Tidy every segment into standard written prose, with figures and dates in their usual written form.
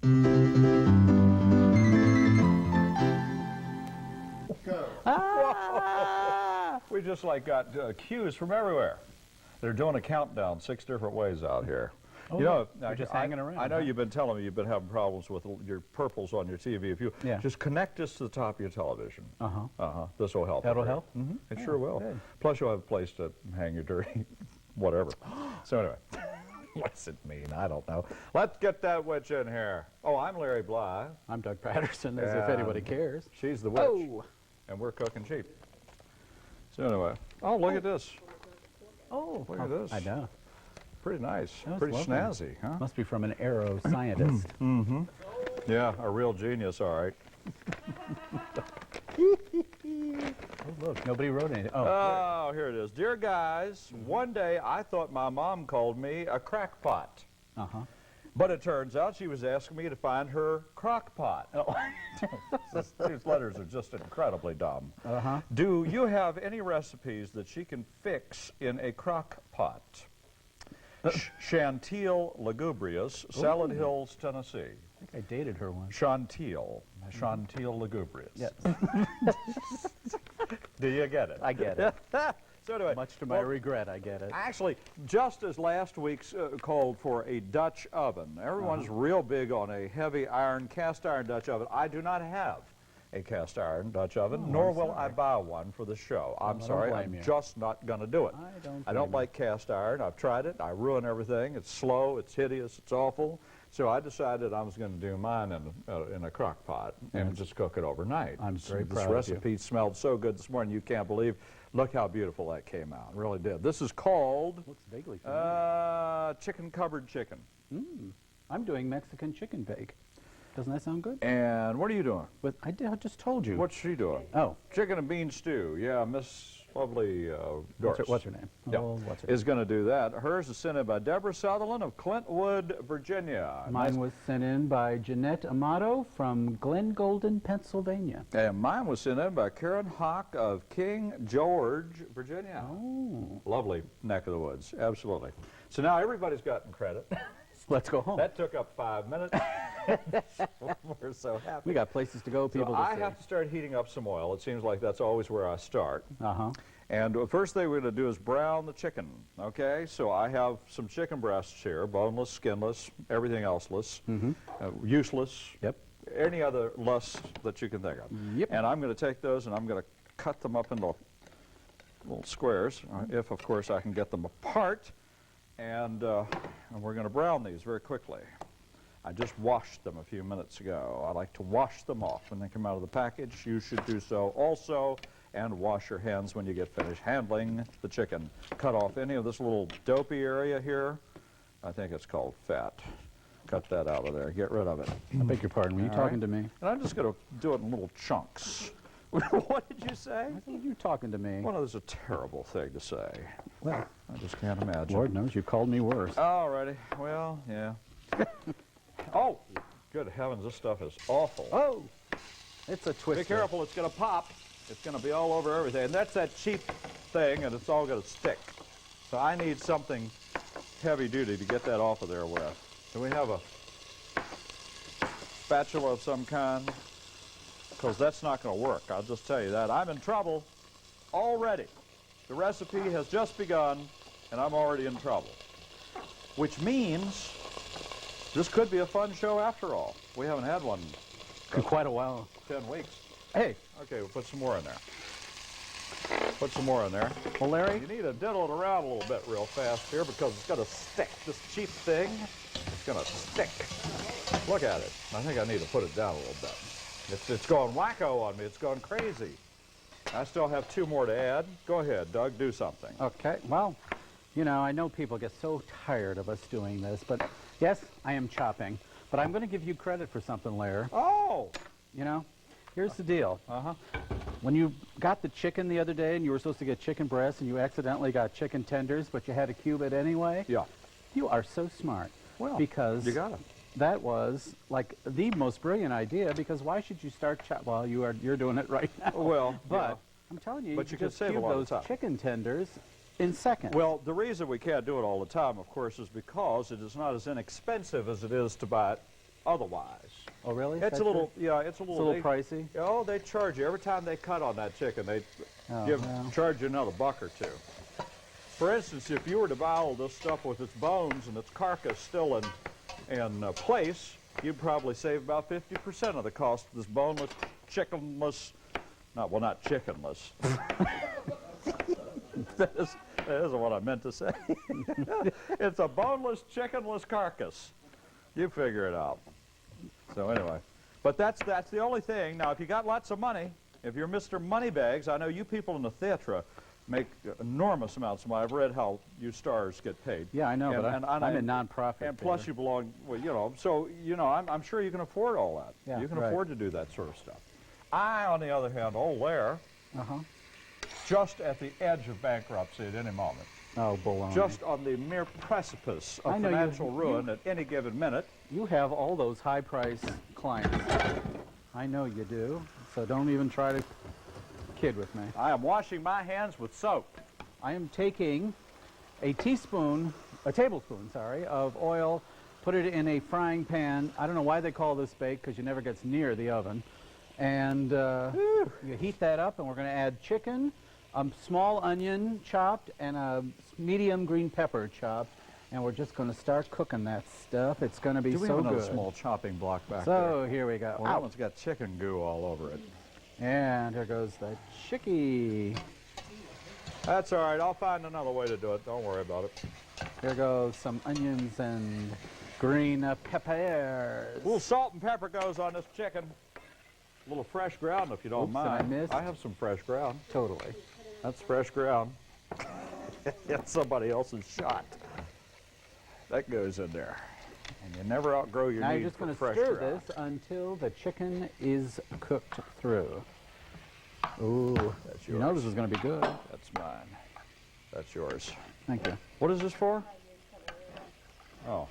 Go. Ah! We just like got cues from everywhere. They're doing a countdown 6 different ways out here. Oh, you know, you're just hanging around. I know you've been telling me you've been having problems with your purples on your TV. If you just connect this to the top of your television, this will help. That'll help? Mm-hmm. It sure will. Good. Plus, you'll have a place to hang your dirty whatever. So anyway, what's it mean? I don't know. Let's get that witch in here. Oh, I'm Larry Bly. I'm Doug Patterson, as if anybody cares. She's the witch, and we're cooking sheep. So anyway, oh, look at this. Oh, look at this. I know. Pretty nice. Pretty lovely. snazzy, huh? Must be from an aero scientist. Mm-hmm. Yeah, a real genius, all right. Oh, look, nobody wrote anything. Oh, here it is. Dear guys, one day I thought my mom called me a crackpot. But it turns out she was asking me to find her crock pot. Oh. These letters are just incredibly dumb. Do you have any recipes that she can fix in a crock pot? Chantil Lugubrious, Salad Hills, Tennessee. I think I dated her once. Chantil Lugubrious. Yes. Do you get it? I get it. So anyway, much to my regret, I get it. Actually, just as last week's called for a Dutch oven, everyone's real big on a heavy iron, cast iron Dutch oven. I do not have a cast iron Dutch oven, nor will I buy one for the show. I'm sorry, I'm just not going to do it. I don't like cast iron. I've tried it. I ruin everything. It's slow. It's hideous. It's awful. So I decided I was going to do mine in a crock pot and just cook it overnight. I'm very proud of you. This recipe smelled so good this morning you can't believe. Look how beautiful that came out. It really did. This is called looks vaguely familiar. chicken covered chicken. I'm doing Mexican chicken bake. Doesn't that sound good? And what are you doing? But I just told you. What's she doing? Oh. Chicken and bean stew. Yeah, Miss Lovely Doris. What's her name? Yeah. Oh, what's her is going to do that. Hers is sent in by Deborah Sutherland of Clintwood, Virginia. Mine was sent in by Jeanette Amato from Glen Golden, Pennsylvania. And mine was sent in by Karen Hawk of King George, Virginia. Oh. Lovely neck of the woods. Absolutely. So now everybody's gotten credit. Let's go home. That took up 5 minutes. We're so happy. We got places to go, people so to I see. have to start heating up some oil. It seems like that's always where I start. And the first thing we're going to do is brown the chicken, okay? So I have some chicken breasts here, boneless, skinless, everything else-less, useless, any other less that you can think of. And I'm going to take those and I'm going to cut them up into little squares, if, of course, I can get them apart. And we're going to brown these very quickly. I just washed them a few minutes ago. I like to wash them off when they come out of the package. You should do so also, and wash your hands when you get finished handling the chicken. Cut off any of this little dopey area here. I think it's called fat. Cut that out of there. Get rid of it. I beg your pardon. Were you talking to me? And I'm just going to do it in little chunks. What did you say? I thought you were talking to me. Well, that's a terrible thing to say. Well, I just can't imagine. Lord knows you called me worse. All righty. Well, yeah. Oh, good heavens, this stuff is awful. Oh, it's a twister. Be careful, it's going to pop. It's going to be all over everything. And that's that cheap thing, and it's all going to stick. So I need something heavy-duty to get that off of there with. Do we have a spatula of some kind? Because that's not going to work, I'll just tell you that. I'm in trouble already. The recipe has just begun, and I'm already in trouble. Which means this could be a fun show after all. We haven't had one in quite a while. 10 weeks. Hey. Okay, we'll put some more in there. Put some more in there. Well, Larry? You need to diddle it around a little bit real fast here because it's going to stick. This cheap thing, it's going to stick. Look at it. I think I need to put it down a little bit. It's going wacko on me. It's going crazy. I still have 2 more to add. Go ahead, Doug. Do something. Okay. Well, you know, I know people get so tired of us doing this, but yes, I am chopping. But I'm going to give you credit for something, Larry. Oh! You know, here's the deal. When you got the chicken the other day and you were supposed to get chicken breasts and you accidentally got chicken tenders, but you had to cube it anyway? Yeah. You are so smart. Well, because you got it. That was like the most brilliant idea, because why should you start well, you're doing it right now. Well, but yeah. I'm telling you, But you can just save a cube lot of those time. chicken tenders in seconds. Well, the reason we can't do it all the time, of course, is because it is not as inexpensive as it is to buy it otherwise. Oh, really? It's a little, yeah, it's a little, pricey. Oh, they charge you every time they cut on that chicken. They charge you another $1 or $2. For instance, if you were to buy all this stuff with its bones and its carcass still in place, you'd probably save about 50% of the cost of this boneless, chickenless, not chickenless. That isn't what I meant to say. It's a boneless, chickenless carcass. You figure it out. So anyway, but that's the only thing. Now, if you got lots of money, if you're Mr. Moneybags, I know you people in the theatre make enormous amounts of money. I've read how you stars get paid. Yeah, I know, but I'm in nonprofit. And plus you belong, well, you know, so, you know, I'm sure you can afford all that. Yeah, you can afford to do that sort of stuff. I, on the other hand, there, just at the edge of bankruptcy at any moment. Oh, baloney. Just on the mere precipice of financial ruin at any given minute. You have all those high-priced clients. I know you do, so don't even try to kid with me. I am washing my hands with soap. I am taking a tablespoon, of oil, put it in a frying pan. I don't know why they call this baked, because you never gets near the oven. And you heat that up, and we're going to add chicken, a small onion chopped, and a medium green pepper chopped. And we're just going to start cooking that stuff. It's going to be so good. Do we have another small chopping block back there? So here we go. Well, that one's got chicken goo all over it. And here goes the chickie. That's all right. I'll find another way to do it. Don't worry about it. Here goes some onions and green peppers. A little salt and pepper goes on this chicken. A little fresh ground, if you don't mind. I have some fresh ground. Totally. That's fresh ground. It's somebody else's shot. That goes in there. And you never outgrow your need for fresh ground. Now you're just going to stir this until the chicken is cooked through. Ooh, that's yours. You know this is going to be good. That's mine. That's yours. Thank you. What is this for? Oh.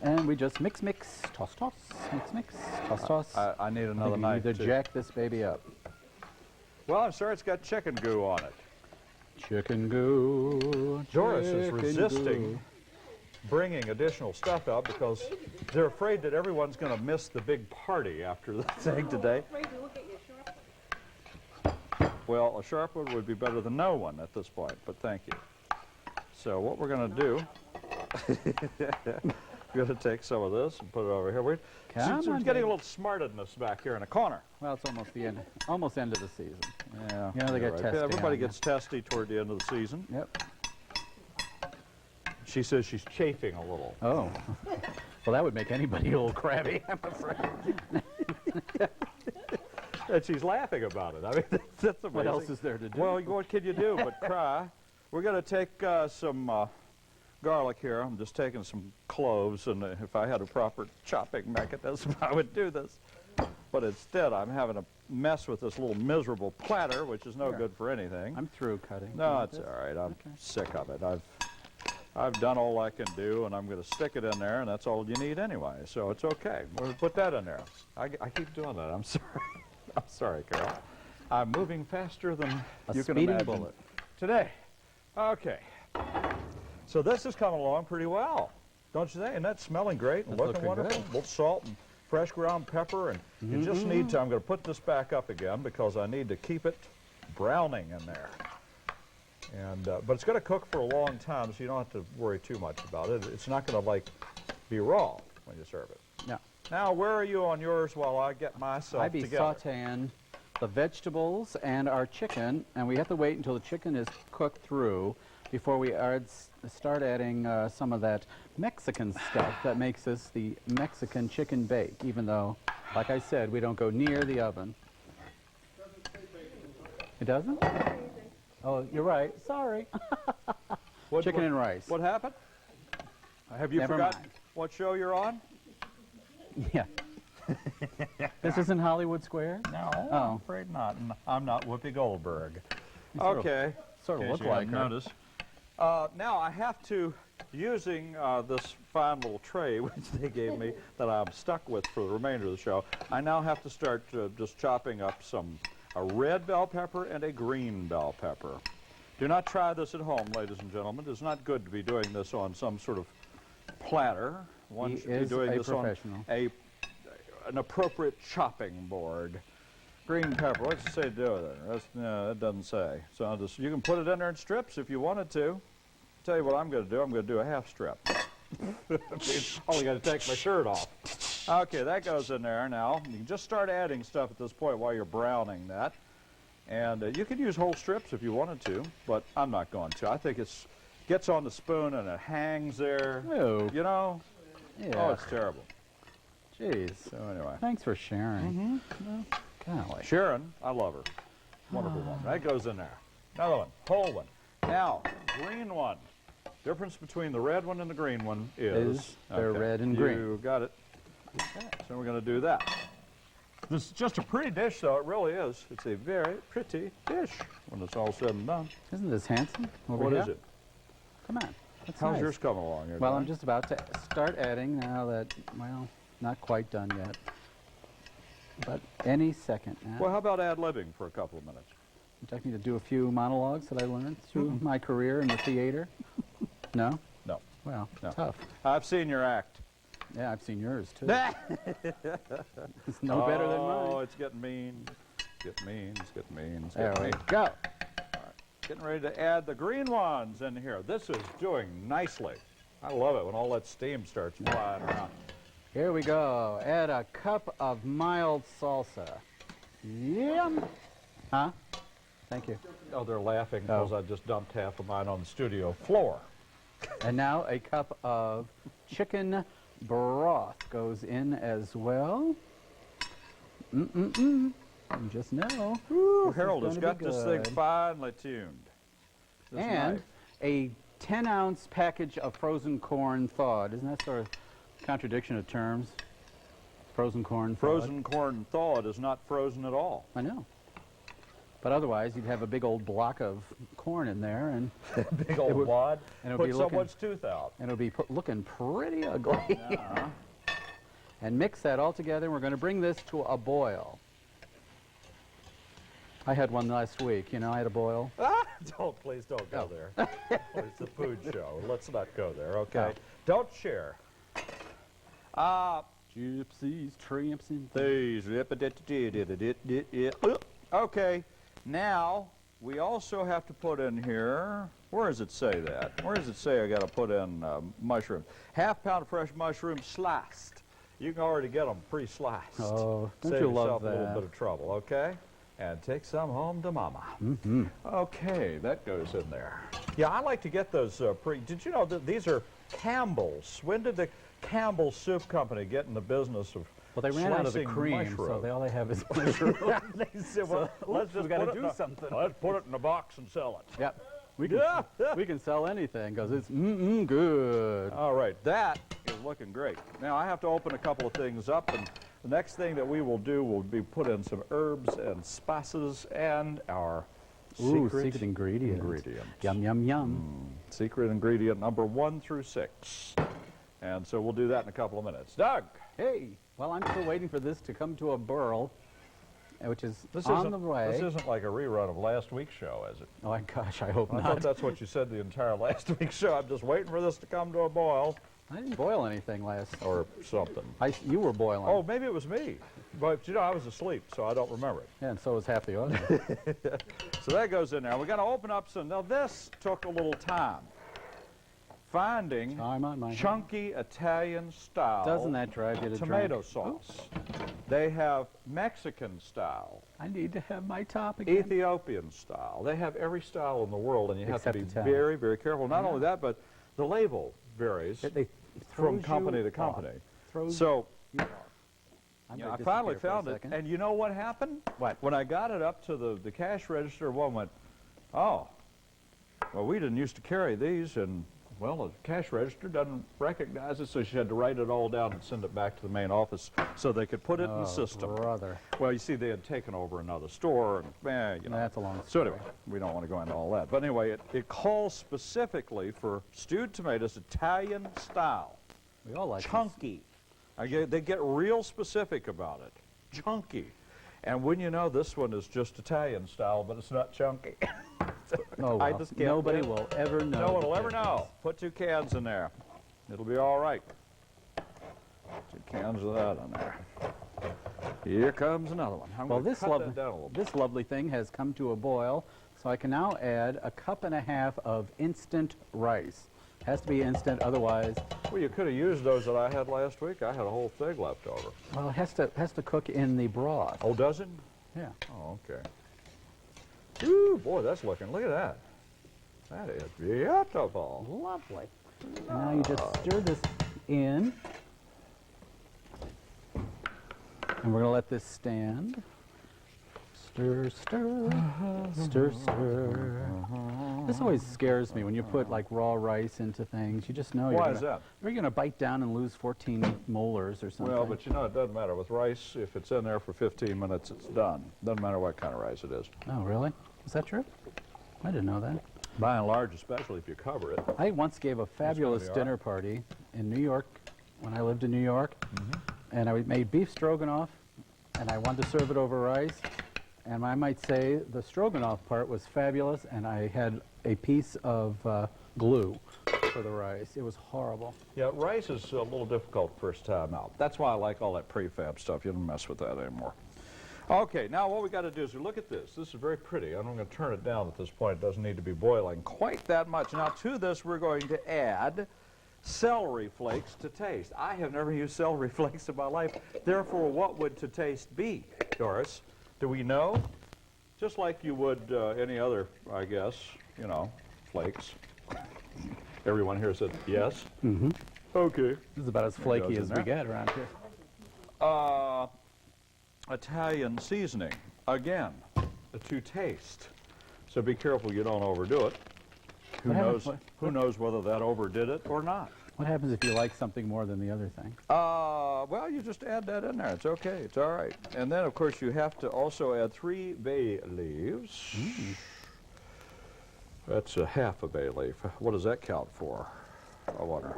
And we just mix, toss, mix, toss. I need another knife, too. Jack this baby up. Well, I'm sorry it's got chicken goo on it. Chicken goo. Doris is resisting bringing additional stuff out because they're afraid that everyone's going to miss the big party after the thing today. I'm afraid to look at your sharp one. Well, a sharp one would be better than no one at this point, but thank you. So what we're going to do, we're going to take some of this and put it over here. We're getting a little smartedness back here in the corner. Well, it's almost the end of the season. Yeah, you know, they get testy. Everybody gets testy toward the end of the season. Yep. She says she's chafing a little. Oh. Well, that would make anybody a little crabby, I'm afraid. And she's laughing about it. I mean, that's amazing. What else is there to do? Well, what can you do but cry? We're going to take some garlic here. I'm just taking some cloves, and if I had a proper chopping mechanism, I would do this. But instead, I'm having a mess with this little miserable platter, which is no good for anything. I'm through cutting. No, it's all right. I'm sick of it. I've done all I can do, and I'm going to stick it in there, and that's all you need anyway, so it's okay. We'll put that in there. I keep doing that. I'm sorry. I'm sorry, Carol. I'm moving faster than you can imagine. Bullet. Today. Okay. So this is coming along pretty well, don't you think? And that's smelling great and looking wonderful. A little salt and fresh ground pepper, and you just need to, I'm going to put this back up again because I need to keep it browning in there. And but it's going to cook for a long time, so you don't have to worry too much about it. It's not going to, like, be raw when you serve it. No. Now, where are you on yours while I get myself I'd be together? sauteing the vegetables and our chicken, and we have to wait until the chicken is cooked through before we start adding some of that Mexican stuff that makes this the Mexican chicken bake, even though, like I said, we don't go near the oven. It doesn't? Oh, you're right. Sorry. Chicken and rice. What happened? Have you forgotten what show you're on? Yeah. This isn't Hollywood Square? No, I'm afraid not. I'm not Whoopi Goldberg. Okay. Sort of look like her. Notice. Now I have to, using this fine little tray which they gave me that I'm stuck with for the remainder of the show, I now have to start just chopping up a red bell pepper and a green bell pepper. Do not try this at home, ladies and gentlemen. It's not good to be doing this on some sort of platter. One should be doing this on a an appropriate chopping board. Green pepper, what's it say to do with it? No, that doesn't say. So you can put it in there in strips if you wanted to. Tell you what I'm going to do. I'm going to do a half strip. Only got to take my shirt off. Okay, that goes in there now. You can just start adding stuff at this point while you're browning that. And you could use whole strips if you wanted to, but I'm not going to. I think it gets on the spoon and it hangs there. Ew. You know? Yeah. Oh, it's terrible. Jeez. So anyway. Thanks for sharing. Well, golly. Sharon, I love her. Wonderful one. That goes in there. Another one, whole one. Now, green one. Difference between the red one and the green one is they're red and green. You got it. So we're going to do that. This is just a pretty dish, though. It really is. It's a very pretty dish when it's all said and done. Isn't this handsome? What is it? Come on. That's How's nice. yours coming along? Here, Well, Glenn? I'm just about to start adding now that, well, not quite done yet. But any second now. Well, how about ad-libbing for a couple of minutes? Would you like me to do a few monologues that I learned through my career in the theater? No? No. Well, No. tough. I've seen your act. Yeah, I've seen yours, too. It's no better than Oh, mine. it's getting mean. It's getting mean. It's getting mean. It's There getting we mean. go. Getting ready to add the green ones in here. This is doing nicely. I love it when all that steam starts flying around. Here we go. Add a cup of mild salsa. Yum. Huh? Thank you. Oh, they're laughing because I just dumped half of mine on the studio floor. And now a cup of chicken broth goes in as well. You just know. Ooh, This is Harold has gonna got be this thing good. finely tuned. This And knife. a 10-ounce package of frozen corn thawed. Isn't that sort of contradiction of terms? Frozen corn thawed. Frozen corn thawed is not frozen at all. I know. But otherwise, you'd have a big old block of corn in there, and Big old wad. and it'll Put be looking- someone's tooth out. it'll be looking pretty ugly. And mix that all together, and we're going to bring this to a boil. I had one last week, you know, I had a boil. Please don't go there. Oh, it's a food show. Let's not go there, okay? Oh. Don't share. Gypsies, tramps, and These. Okay, now we also have to put in here, where does it say that? Where does it say I got to put in mushrooms? Half pound of fresh mushrooms sliced. You can already get them pre-sliced. Oh, don't Save you love yourself a little that? bit of trouble, okay? And take some home to mama. Okay, that goes in there. Yeah, I like to get those did you know that these are Campbell's? When did the Campbell Soup Company get in the business of well, they ran out of the slicing cream, so mushrooms? all they have is mushroom. They said, well, let's just we gotta put it do in something. Let's put it in a box and sell it. Yep. We can sell anything because it's good. All right, that is looking great. Now I have to open a couple of things up, and the next thing that we will do will be put in some herbs and spices and our Secret ingredient. Yum, yum, yum. Secret ingredient number 1 through 6. And so we'll do that in a couple of minutes. Doug! Hey, well, I'm still waiting for this to come to a burl, which is This on the way. This isn't like a rerun of last week's show, is it? Oh, my gosh, I hope I not. thought that's what you said the entire last week's show. I'm just waiting for this to come to a boil I didn't boil anything last. or something. You were boiling. Oh, maybe it was me. But, you know, I was asleep, so I don't remember it. Yeah, and so was half the audience. So that goes in there. We're going to open up some. Now, this took a little time. Finding Time on my chunky Italian style Doesn't that drive you to tomato drink? sauce. They have Mexican style, I need to have my top again. Ethiopian style. They have every style in the world, and you have to Except be Italian. very, very careful. Not only that, but the label varies They from throws company you to company. off. Throws So you off. I'm yeah, gonna I finally disappear for a found it, second. and you know what happened? What? When I got it up to the cash register, one went, oh, well, we didn't used to carry these, and, well, the cash register doesn't recognize it, so she had to write it all down and send it back to the main office so they could put it in the system. Brother. Well, you see, they had taken over another store, and, you know. That's a long So anyway, we don't want to go into all that. But anyway, it calls specifically for stewed tomatoes, Italian style. We all like this. Chunky. They get real specific about it. Chunky. And when you know, this one is just Italian style, but it's not chunky. Oh, I well. just can't Nobody win. will ever know. No one the will ever difference. know. Put 2 cans in there. It'll be all right. 2 cans of that in there. Here comes another one. I'm Well, going to cut that down a little bit. this lovely thing has come to a boil, so I can now add a cup and a half of instant rice. Has to be instant, otherwise, Well, you could have used those that I had last week. I had a whole thing left over. well, it has to cook in the broth. Oh, does it? Yeah. Oh, okay. Ooh, boy, that's looking. Look at that. That is beautiful. Lovely. And now you just stir this in. And we're going to let this stand. Stir, stir, stir, stir. This always scares me when you put like raw rice into things. You just know Why is that? you're going to bite down and lose 14 molars or something. Well, but you know, it doesn't matter. With rice, if it's in there for 15 minutes, it's done. Doesn't matter what kind of rice it is. Oh, really? Is that true? I didn't know that. By and large, especially if you cover it. I once gave a fabulous be all dinner party in New York when I lived in New York. And I made beef stroganoff, and I wanted to serve it over rice. And I might say the stroganoff part was fabulous, and I had a piece of glue for the rice. It was horrible. Yeah, rice is a little difficult first time out. That's why I like all that prefab stuff. You don't mess with that anymore. Okay, now what we got to do is look at this. This is very pretty. I'm going to turn it down at this point. It doesn't need to be boiling quite that much. Now, to this, we're going to add celery flakes to taste. I have never used celery flakes in my life. Therefore, what would to taste be, Doris? Do we know? Just like you would any other, I guess, you know, flakes. Everyone here said yes? Mm-hmm. Okay. This is about as flaky goes as in we there. get around here. Italian seasoning, again, to taste. So be careful you don't overdo it. Who knows whether that overdid it or not? What happens if you like something more than the other thing? Well, you just add that in there. It's okay. It's all right. And then, of course, you have to also add 3 bay leaves. That's a half a bay leaf. What does that count for? I wonder.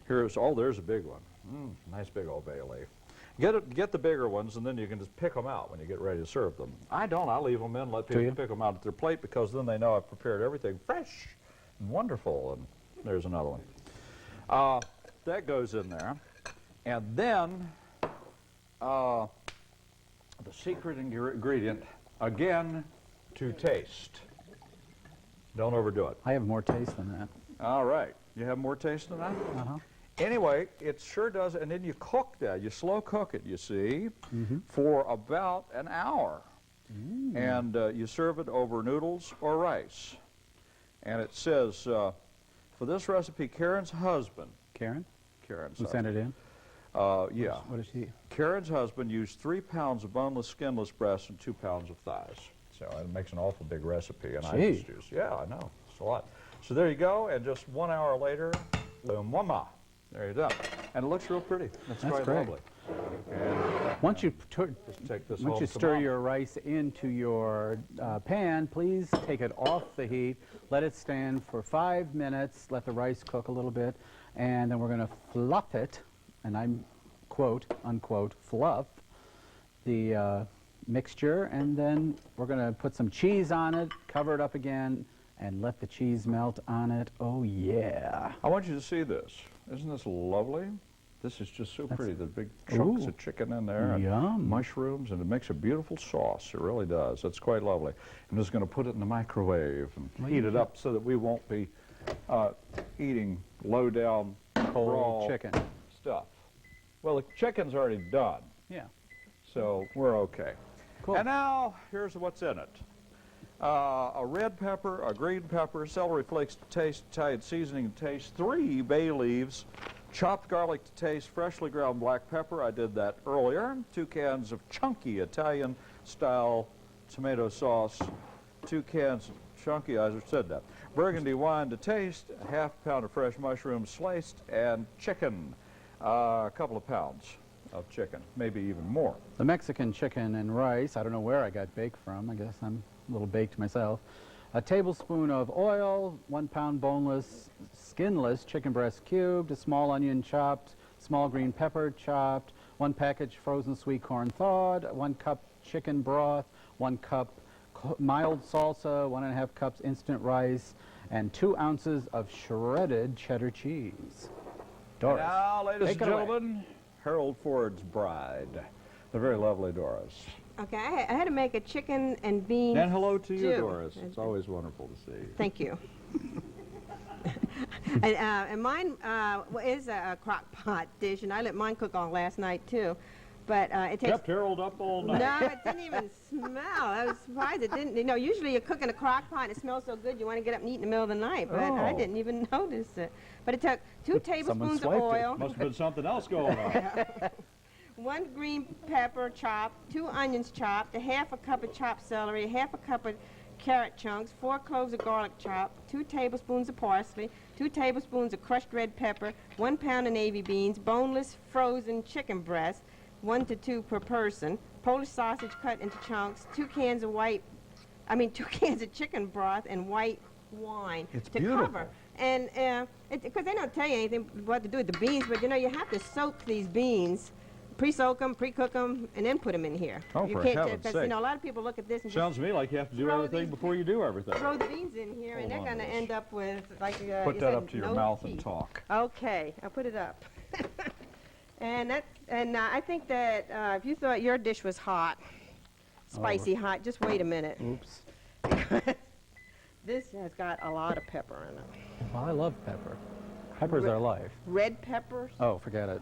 Here's, oh, there's a big one. Nice big old bay leaf. Get the bigger ones, and then you can just pick them out when you get ready to serve them. I don't. I leave them in, let people pick them out at their plate, because then they know I've prepared everything fresh and wonderful. And there's another one. That goes in there. And then the secret ingredient, again, to taste. Don't overdo it. I have more taste than that. All right. You have more taste than that? Uh-huh. Anyway, it sure does, and then you cook that. You slow cook it, you see, for about an hour. And you serve it over noodles or rice. And it says, for this recipe, Karen's husband. Karen? Karen's Who husband. sent it in? Yeah. What is she? Karen's husband used 3 pounds of boneless, skinless breasts and 2 pounds of thighs. So it makes an awful big recipe. And I just use, yeah, I know. It's a lot. So there you go, and just 1 hour later, boom, mama. There you go. And it looks real pretty. That's quite great. lovely. And Once you just take this Once home you stir tomorrow. your rice into your pan, please take it off the heat. Let it stand for 5 minutes. Let the rice cook a little bit. And then we're going to fluff it, and I'm, quote, unquote, fluff the mixture. And then we're going to put some cheese on it, cover it up again, and let the cheese melt on it. Oh, yeah. I want you to see this. Isn't this lovely? This is just so pretty. The big chunks of chicken in there, and Yum. mushrooms, and it makes a beautiful sauce. It really does. It's quite lovely. I'm just going to put it in the microwave and heat it up so that we won't be eating low-down, Cold raw chicken. stuff. Well, the chicken's already done, Yeah. so we're okay. Cool. And now, here's what's in it. A red pepper, a green pepper, celery flakes to taste, Italian seasoning to taste, 3 bay leaves, chopped garlic to taste, freshly ground black pepper, I did that earlier, 2 cans of chunky Italian-style tomato sauce, 2 cans of chunky, I just said that, burgundy wine to taste, a ½ pound of fresh mushrooms sliced, and chicken, a couple of pounds of chicken, maybe even more. The Mexican chicken and rice, I don't know where I got baked from. I guess I'm a little baked myself. A tablespoon of oil, 1 pound boneless, skinless chicken breast cubed, a small onion chopped, small green pepper chopped, 1 package frozen sweet corn thawed, 1 cup chicken broth, 1 cup mild salsa, 1½ cups instant rice, and 2 ounces of shredded cheddar cheese. Doris, Now, ladies and take it away. gentlemen, Harold Ford's bride. The very lovely Doris. Okay, I had to make a chicken and bean And hello to you, stew. Doris. It's always wonderful to see you. Thank you. And mine is a crock pot dish, and I let mine cook all last night, too. But it takes... Kept Harold up all night. No, it didn't even smell. I was surprised it didn't. You know, usually you cook in a crock pot and it smells so good you want to get up and eat in the middle of the night, but I didn't even notice it. But it took 2 tablespoons of oil. Must have been something else going on. 1 green pepper chopped, 2 onions chopped, a half a cup of chopped celery, a half a cup of carrot chunks, 4 cloves of garlic chopped, 2 tablespoons of parsley, 2 tablespoons of crushed red pepper, 1 pound of navy beans, boneless frozen chicken breast, 1 to 2 per person, Polish sausage cut into chunks, 2 cans of 2 cans of chicken broth and white wine It's to beautiful. cover. And because they don't tell you anything what to do with the beans, but you know you have to soak these beans. Pre-soak them, pre-cook them, and then put them in here. Oh, you for can't heaven's because sake. you know a lot of people look at this and Sounds to me like you have to do throw everything these- before you do everything. just throw the beans in here, and they're Hold on, going to Liz. end up with like Put you that said, up to your no mouth and teeth. talk. Okay, I'll put it up. And I think that if you thought your dish was hot, spicy hot, just wait a minute. Oops. This has got a lot of pepper in it. Well, I love pepper. Pepper's our life. Red peppers. Oh, forget it.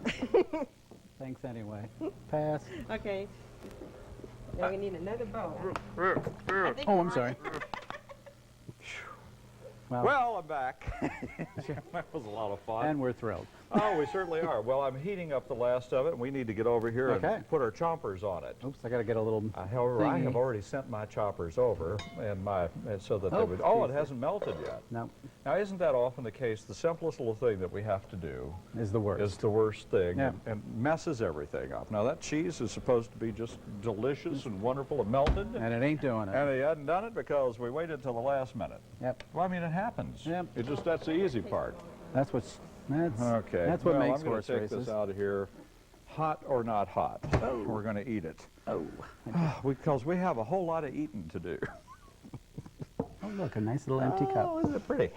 Thanks anyway. Pass. Okay. Now we need another bowl. Oh, I'm sorry. Well, I'm back. That was a lot of fun. And we're thrilled. Oh, we certainly are. Well, I'm heating up the last of it, and we need to get over here Okay. and put our choppers on it. Oops, I got to get a little However, I thingy. have already sent my choppers over, and so that they Oh, would. Oh, it geez. hasn't melted yet. No, Now, isn't that often the case? The simplest little thing that we have to do is the worst. is the worst thing, Yeah. and messes everything up. Now, that cheese is supposed to be just delicious and wonderful and melted, And it ain't doing it. and he hadn't done it because we waited till the last minute. Yep. Well, I mean, it happens. Yep. That's the easy part. That's what Okay. That's what well, makes I'm gonna horse take races. this out of here, hot or not hot. We're going to eat it. Oh. Because we have a whole lot of eating to do. Oh, look, a nice little empty cup. Oh, isn't it pretty?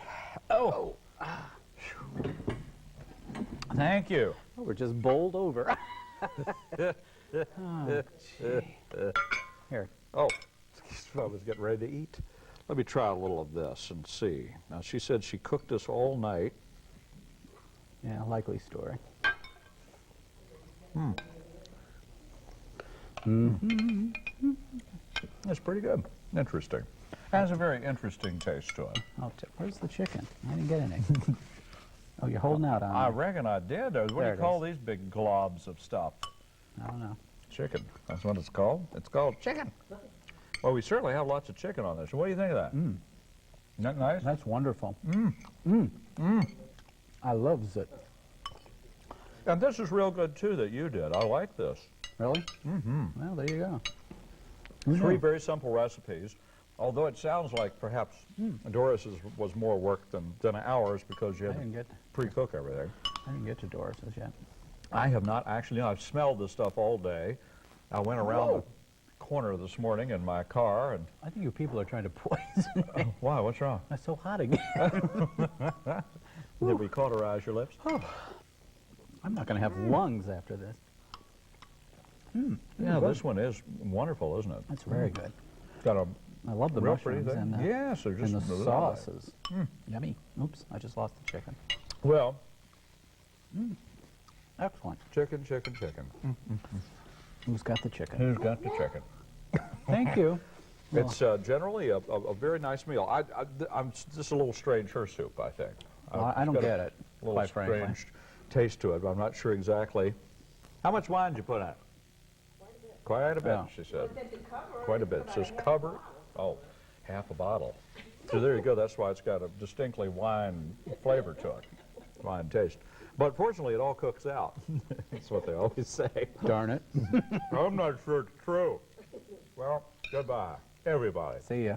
Oh. Thank you. Oh, we're just bowled over. Oh, gee. Here. Oh, I was getting ready to eat. Let me try a little of this and see. Now, she said she cooked this all night. Yeah, likely story. It's pretty good. Interesting. Has a very interesting taste to it. Where's the chicken? I didn't get any. Oh, you're holding out on I me. reckon I did. What do There you it call these big globs of stuff? I don't know. Chicken. That's what it's called. It's called chicken. Well, we certainly have lots of chicken on this. What do you think of that? Isn't that nice? That's wonderful. I loves it. And this is real good, too, that you did. I like this. Really? Mm-hmm. Well, there you go. Three very simple recipes, although it sounds like perhaps Doris's was more work than ours because you I had didn't to get pre-cook everything. to Doris's yet. I have not actually. I've smelled this stuff all day. I went around the corner this morning in my car and... I think you people are trying to poison me. Why? What's wrong? It's so hot again. Did we cauterize your lips? I'm not going to have lungs after this. Yeah, this one is wonderful, isn't it? That's very good. It's got a I love the real pretty mushrooms thing. and Yes, they're just and the lovely. sauces. Yummy. Oops, I just lost the chicken. Well, Excellent. chicken. Who's got the chicken? Who's got the chicken? Thank you. It's generally a very nice meal. I'm just a little strange her soup, I think. I don't It's got get it, A little quite frankly. strange taste to it, but I'm not sure exactly. How much wine did you put in it? Quite a bit, Yeah. she said. Quite a bit. It says cover. Oh, half a bottle. So there you go. That's why it's got a distinctly wine flavor to it, wine taste. But fortunately, it all cooks out. That's what they always say. Darn it. I'm not sure it's true. Well, goodbye, everybody. See ya.